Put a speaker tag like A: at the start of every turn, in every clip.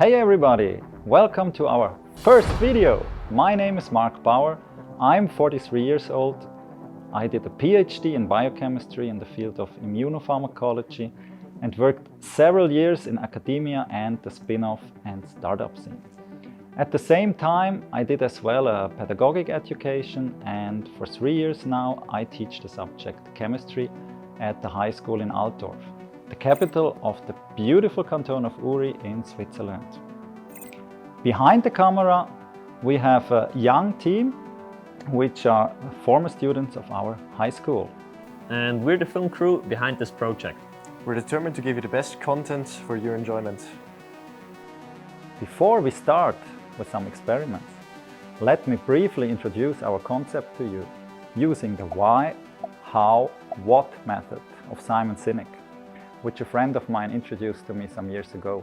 A: Hey everybody, welcome to our first video. My name is Mark Bauer. I'm 43 years old. I did a PhD in biochemistry in the field of immunopharmacology and worked several years in academia and the spin-off and startup scene. At the same time, I did as well a pedagogic education, and for 3 years now I teach the subject chemistry at the high school in Altdorf, the capital of the beautiful canton of Uri in Switzerland. Behind the camera we have a young team which are former students of our high school.
B: And we're the film crew behind this project.
C: We're determined to give you the best content for your enjoyment.
A: Before we start with some experiments, let me briefly introduce our concept to you using the why, how, what method of Simon Sinek, which a friend of mine introduced to me some years ago.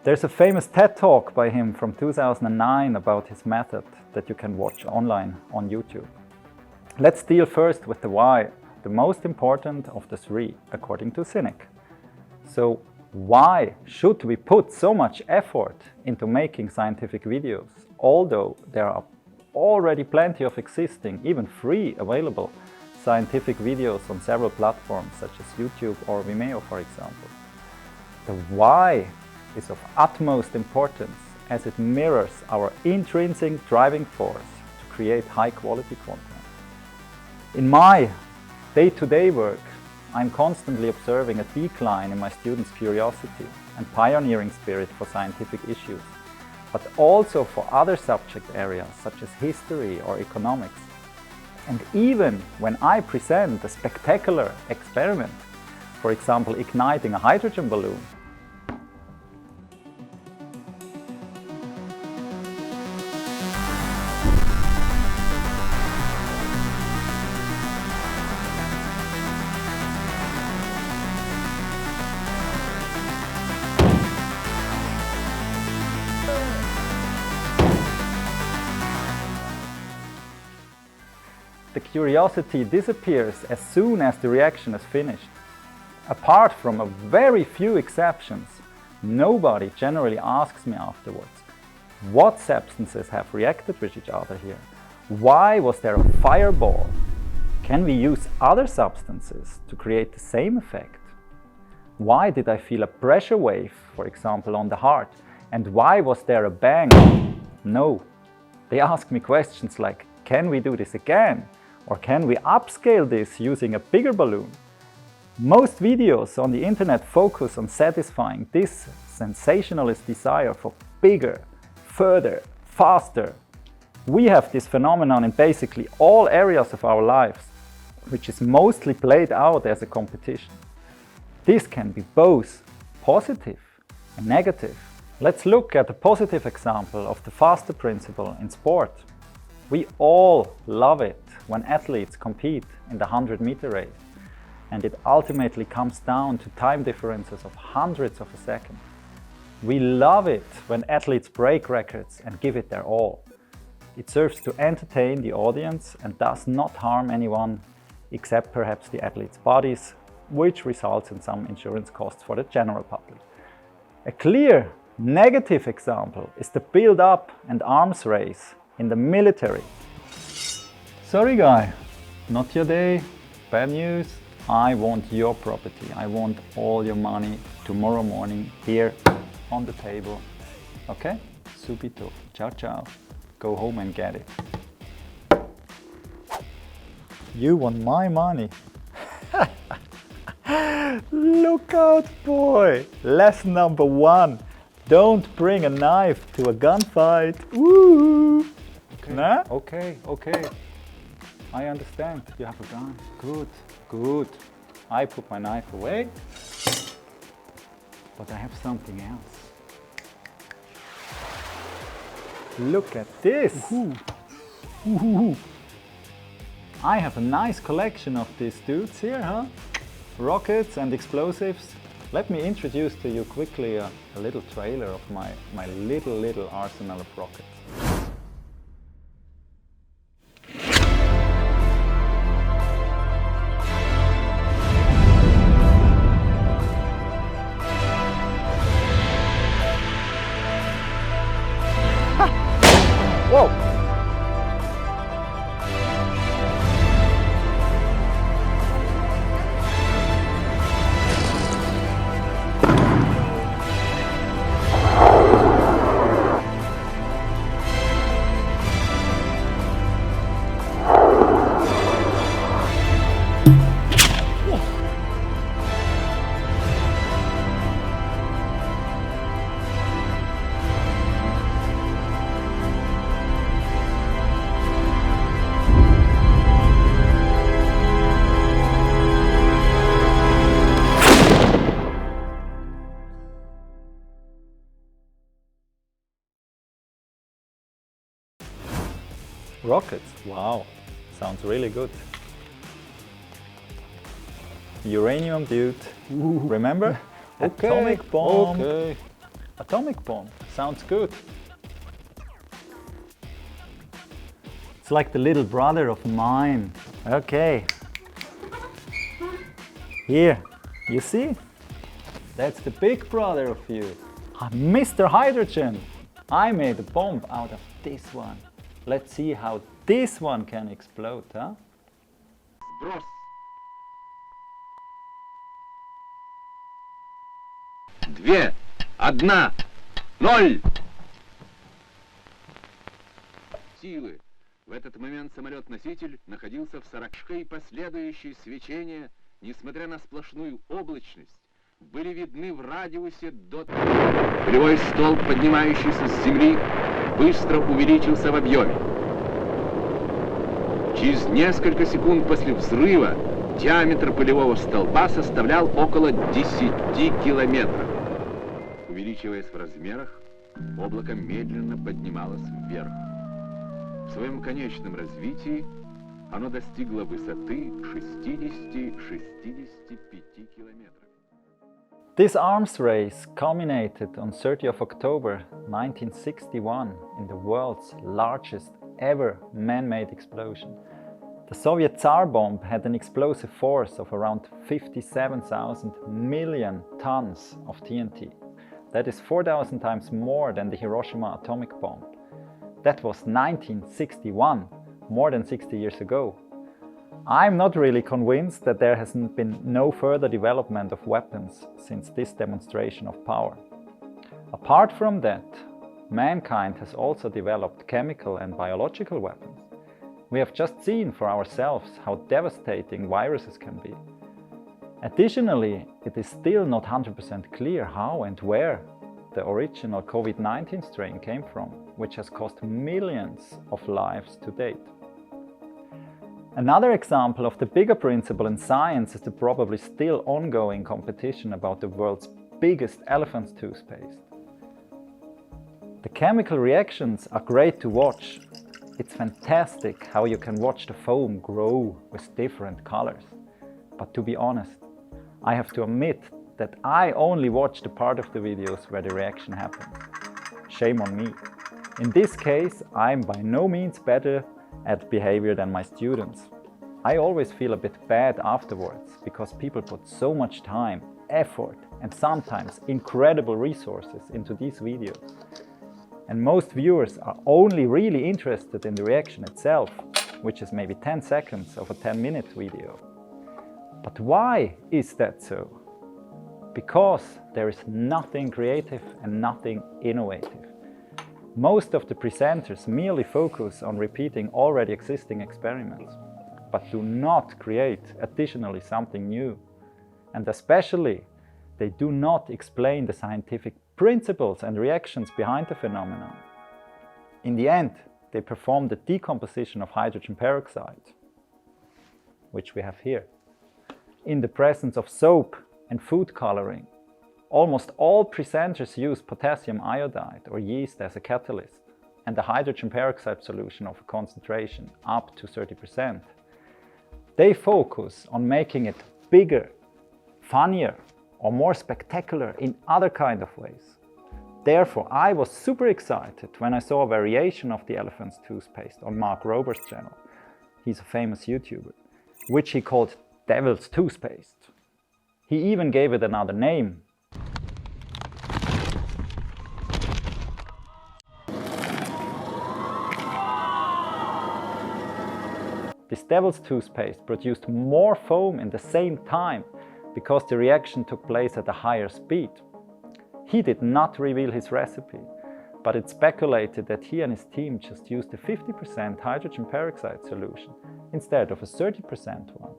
A: There's a famous TED talk by him from 2009 about his method that you can watch online on YouTube. Let's deal first with the why, the most important of the three, according to Sinek. So, why should we put so much effort into making scientific videos, although there are already plenty of existing, even free, available scientific videos on several platforms such as YouTube or Vimeo, for example? The why is of utmost importance as it mirrors our intrinsic driving force to create high-quality content. In my day-to-day work, I'm constantly observing a decline in my students' curiosity and pioneering spirit for scientific issues, but also for other subject areas such as history or economics. And even when I present a spectacular experiment, for example igniting a hydrogen balloon, the curiosity disappears as soon as the reaction is finished. Apart from a very few exceptions, nobody generally asks me afterwards, what substances have reacted with each other here? Why was there a fireball? Can we use other substances to create the same effect? Why did I feel a pressure wave, for example, on the heart? And why was there a bang? No. They ask me questions like, can we do this again? Or can we upscale this using a bigger balloon? Most videos on the internet focus on satisfying this sensationalist desire for bigger, further, faster. We have this phenomenon in basically all areas of our lives, which is mostly played out as a competition. This can be both positive and negative. Let's look at a positive example of the faster principle in sport. We all love it when athletes compete in the 100-meter race, and it ultimately comes down to time differences of hundreds of a second. We love it when athletes break records and give it their all. It serves to entertain the audience and does not harm anyone except perhaps the athletes' bodies, which results in some insurance costs for the general public. A clear negative example is the build-up and arms race in the military. Sorry guy, not your day, bad news. I want your property, I want all your money tomorrow morning here on the table. Okay? Subito, ciao ciao, go home and get it. You want my money? Look out boy, lesson number 1. Don't bring a knife to a gunfight. Woo! Okay. Nah? Okay. I understand. You have a gun. Good. I put my knife away. But I have something else. Look at this. I have a nice collection of these dudes here, huh? Rockets and explosives. Let me introduce to you quickly a little trailer of my little arsenal of rockets. Rockets, wow, sounds really good. Uranium, dude.
C: Ooh.
A: Remember?
C: Okay.
A: Atomic bomb.
C: Okay.
A: Atomic bomb, sounds good. It's like the little brother of mine. Okay. Here, you see? That's the big brother of you. Mr. Hydrogen. I made a bomb out of this one. Let's see how this one can explode, huh?
D: Сброс. 2, 1, 0. Силы. В этот момент самолет-носитель находился в 40 и последующие свечения, несмотря на сплошную облачность, были видны в радиусе до... Полевой столб, поднимающийся с земли, быстро увеличился в объеме. Через несколько секунд после взрыва диаметр полевого столба составлял около 10 километров. Увеличиваясь в размерах, облако медленно поднималось вверх. В своем конечном развитии оно достигло высоты 60-65 километров.
A: This arms race culminated on 30 of October 1961 in the world's largest ever man-made explosion. The Soviet Tsar bomb had an explosive force of around 57,000 million tons of TNT. That is 4,000 times more than the Hiroshima atomic bomb. That was 1961, more than 60 years ago. I'm not really convinced that there has been no further development of weapons since this demonstration of power. Apart from that, mankind has also developed chemical and biological weapons. We have just seen for ourselves how devastating viruses can be. Additionally, it is still not 100% clear how and where the original COVID-19 strain came from, which has cost millions of lives to date. Another example of the bigger principle in science is the probably still ongoing competition about the world's biggest elephant's toothpaste. The chemical reactions are great to watch. It's fantastic how you can watch the foam grow with different colors. But to be honest, I have to admit that I only watch the part of the videos where the reaction happens. Shame on me. In this case, I'm by no means better at behavior than my students. I always feel a bit bad afterwards because people put so much time, effort and sometimes incredible resources into these videos. And most viewers are only really interested in the reaction itself, which is maybe 10 seconds of a 10-minute video. But why is that so? Because there is nothing creative and nothing innovative. Most of the presenters merely focus on repeating already existing experiments, but do not create additionally something new. And especially, they do not explain the scientific principles and reactions behind the phenomenon. In the end, they perform the decomposition of hydrogen peroxide, which we have here, in the presence of soap and food coloring. Almost all presenters use potassium iodide or yeast as a catalyst and the hydrogen peroxide solution of a concentration up to 30%. They focus on making it bigger, funnier or more spectacular in other kind of ways. Therefore, I was super excited when I saw a variation of the elephant's toothpaste on Mark Rober's channel. He's a famous YouTuber, which he called Devil's Toothpaste. He even gave it another name. This Devil's Toothpaste produced more foam in the same time because the reaction took place at a higher speed. He did not reveal his recipe, but it's speculated that he and his team just used a 50% hydrogen peroxide solution instead of a 30% one.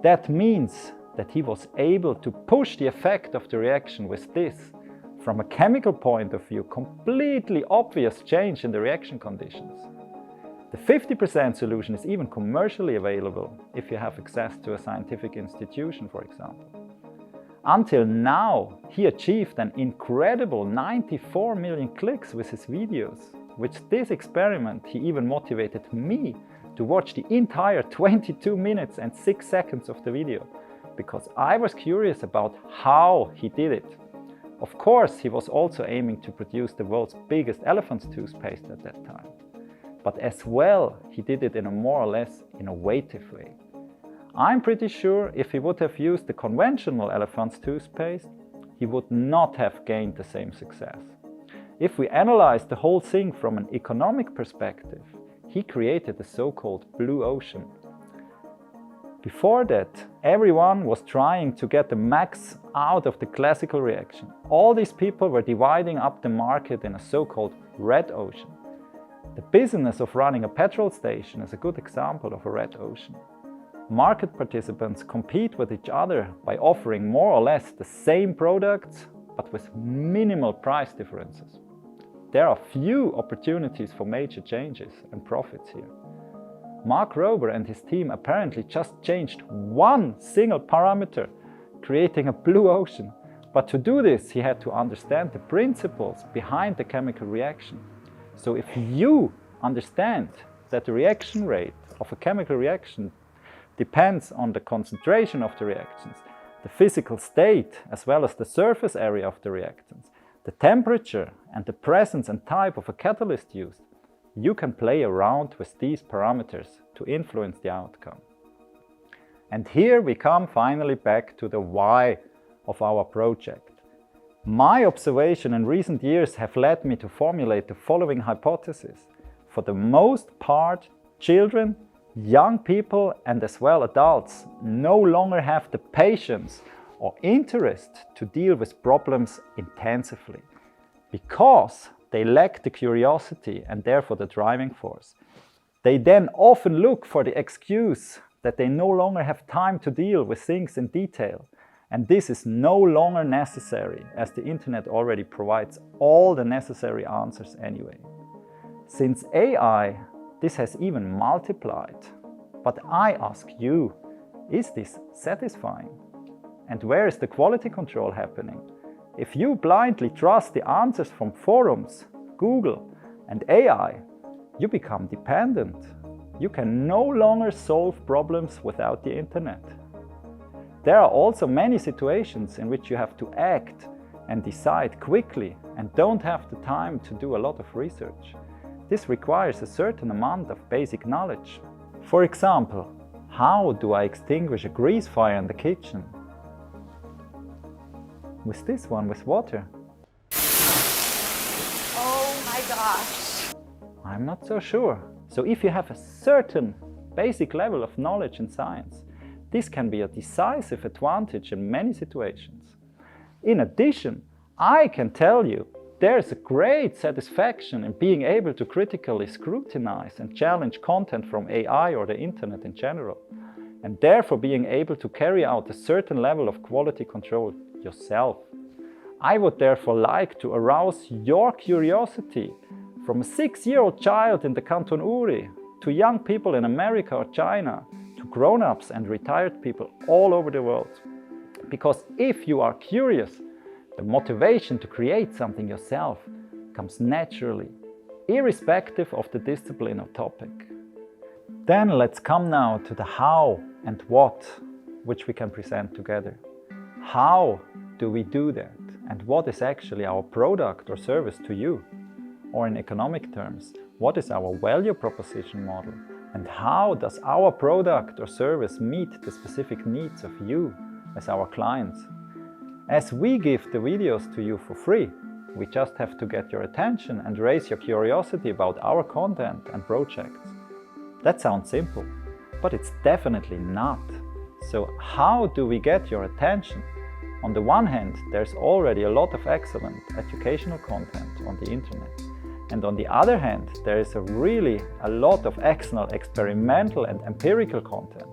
A: That means that he was able to push the effect of the reaction with this, from a chemical point of view, completely obvious change in the reaction conditions. The 50% solution is even commercially available if you have access to a scientific institution, for example. Until now, he achieved an incredible 94 million clicks with his videos, with this experiment, he even motivated me to watch the entire 22 minutes and 6 seconds of the video, because I was curious about how he did it. Of course, he was also aiming to produce the world's biggest elephant toothpaste at that time. But as well, he did it in a more or less innovative way. I'm pretty sure if he would have used the conventional elephant toothpaste, he would not have gained the same success. If we analyze the whole thing from an economic perspective, he created the so-called blue ocean. Before that, everyone was trying to get the max out of the classical reaction. All these people were dividing up the market in a so-called red ocean. The business of running a petrol station is a good example of a red ocean. Market participants compete with each other by offering more or less the same products, but with minimal price differences. There are few opportunities for major changes and profits here. Mark Rober and his team apparently just changed one single parameter, creating a blue ocean. But to do this, he had to understand the principles behind the chemical reaction. So if you understand that the reaction rate of a chemical reaction depends on the concentration of the reactions, the physical state as well as the surface area of the reactants, the temperature and the presence and type of a catalyst used, you can play around with these parameters to influence the outcome. And here we come finally back to the why of our project. My observation in recent years have led me to formulate the following hypothesis. For the most part, children, young people and as well adults no longer have the patience or interest to deal with problems intensively because they lack the curiosity and therefore the driving force. They then often look for the excuse that they no longer have time to deal with things in detail, and this is no longer necessary as the internet already provides all the necessary answers anyway. Since AI, this has even multiplied. But I ask you, is this satisfying? And where is the quality control happening? If you blindly trust the answers from forums, Google and AI, you become dependent. You can no longer solve problems without the internet. There are also many situations in which you have to act and decide quickly and don't have the time to do a lot of research. This requires a certain amount of basic knowledge. For example, how do I extinguish a grease fire in the kitchen? With this one, with water.
E: Oh my gosh.
A: I'm not so sure. So if you have a certain basic level of knowledge in science, this can be a decisive advantage in many situations. In addition, I can tell you there's a great satisfaction in being able to critically scrutinize and challenge content from AI or the internet in general, and therefore being able to carry out a certain level of quality control yourself. I would therefore like to arouse your curiosity from a 6-year-old child in the Canton Uri to young people in America or China to grown-ups and retired people all over the world. Because if you are curious, the motivation to create something yourself comes naturally, irrespective of the discipline or topic. Then let's come now to the how and what, which we can present together. How do we do that? And what is actually our product or service to you? Or in economic terms, what is our value proposition model? And how does our product or service meet the specific needs of you as our clients? As we give the videos to you for free, we just have to get your attention and raise your curiosity about our content and projects. That sounds simple, but it's definitely not. So how do we get your attention? On the one hand, there's already a lot of excellent educational content on the internet. And on the other hand, there is really a lot of excellent experimental and empirical content.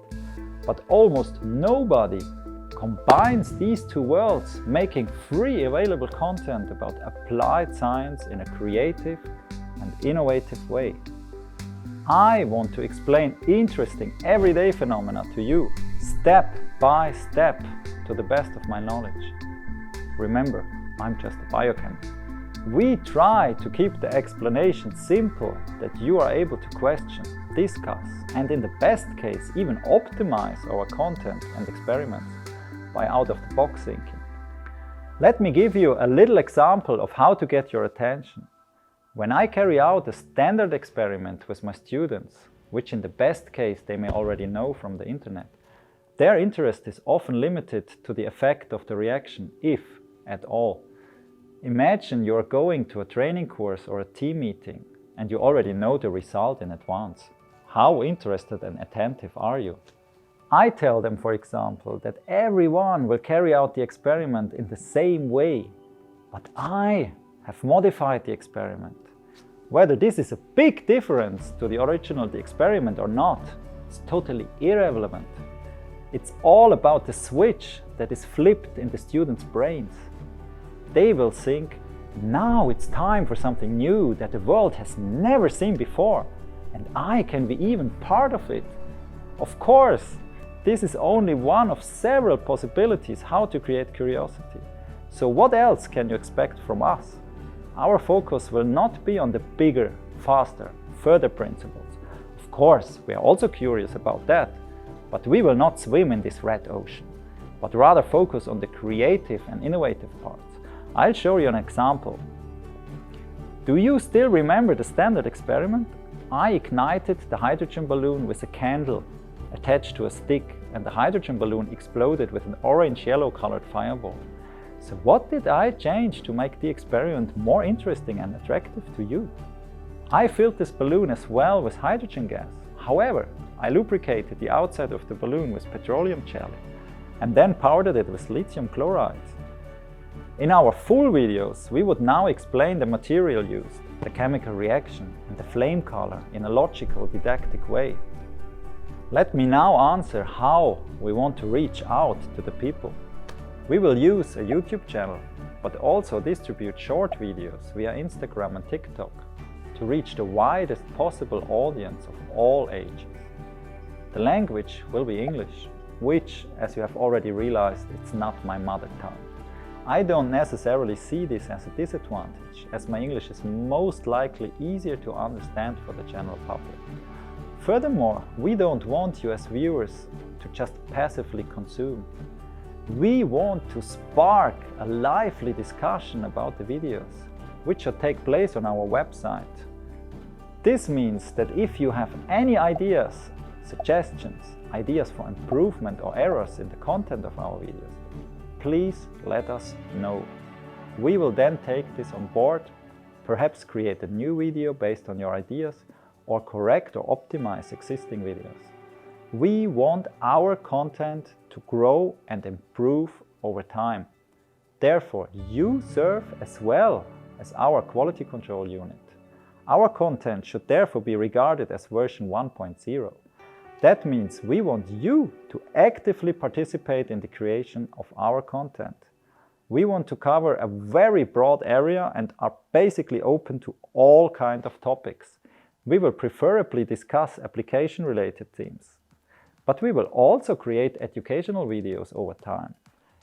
A: But almost nobody combines these two worlds, making free available content about applied science in a creative and innovative way. I want to explain interesting everyday phenomena to you, step by step, to the best of my knowledge. Remember, I'm just a biochemist. We try to keep the explanation simple, that you are able to question, discuss, and in the best case even optimize our content and experiments by out-of-the-box thinking. Let me give you a little example of how to get your attention. When I carry out a standard experiment with my students, which in the best case they may already know from the internet, their interest is often limited to the effect of the reaction, if at all. Imagine you're going to a training course or a team meeting and you already know the result in advance. How interested and attentive are you? I tell them, for example, that everyone will carry out the experiment in the same way, but I have modified the experiment. Whether this is a big difference to the original experiment or not, is totally irrelevant. It's all about the switch that is flipped in the students' brains. They will think, now it's time for something new that the world has never seen before, and I can be even part of it. Of course, this is only one of several possibilities how to create curiosity. So what else can you expect from us? Our focus will not be on the bigger, faster, further principles. Of course, we are also curious about that, but we will not swim in this red ocean, but rather focus on the creative and innovative parts. I'll show you an example. Do you still remember the standard experiment? I ignited the hydrogen balloon with a candle attached to a stick, and the hydrogen balloon exploded with an orange-yellow colored fireball. So what did I change to make the experiment more interesting and attractive to you? I filled this balloon as well with hydrogen gas. However, I lubricated the outside of the balloon with petroleum jelly and then powdered it with lithium chloride. In our full videos, we would now explain the material used, the chemical reaction and the flame color in a logical, didactic way. Let me now answer how we want to reach out to the people. We will use a YouTube channel, but also distribute short videos via Instagram and TikTok to reach the widest possible audience of all ages. The language will be English, which, as you have already realized, it's not my mother tongue. I don't necessarily see this as a disadvantage, as my English is most likely easier to understand for the general public. Furthermore, we don't want you as viewers to just passively consume. We want to spark a lively discussion about the videos, which should take place on our website. This means that if you have any ideas, suggestions, ideas for improvement or errors in the content of our videos, please let us know. We will then take this on board, perhaps create a new video based on your ideas, or correct or optimize existing videos. We want our content to grow and improve over time. Therefore, you serve as well as our quality control unit. Our content should therefore be regarded as version 1.0. That means we want you to actively participate in the creation of our content. We want to cover a very broad area and are basically open to all kinds of topics. We will preferably discuss application-related themes. But we will also create educational videos over time.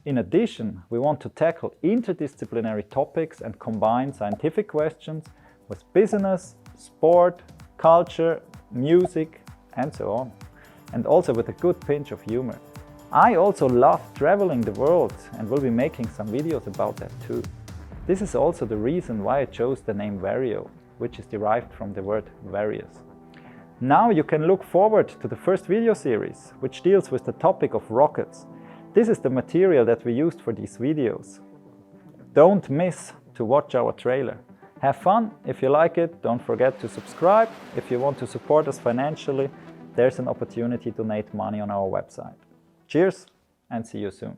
A: In addition, we want to tackle interdisciplinary topics and combine scientific questions with business, sport, culture, music, and so on. And also with a good pinch of humor. I also love traveling the world and will be making some videos about that too. This is also the reason why I chose the name Vario, which is derived from the word various. Now you can look forward to the first video series, which deals with the topic of rockets. This is the material that we used for these videos. Don't miss to watch our trailer. Have fun. If you like it, don't forget to subscribe. If you want to support us financially, there's an opportunity to donate money on our website. Cheers and see you soon.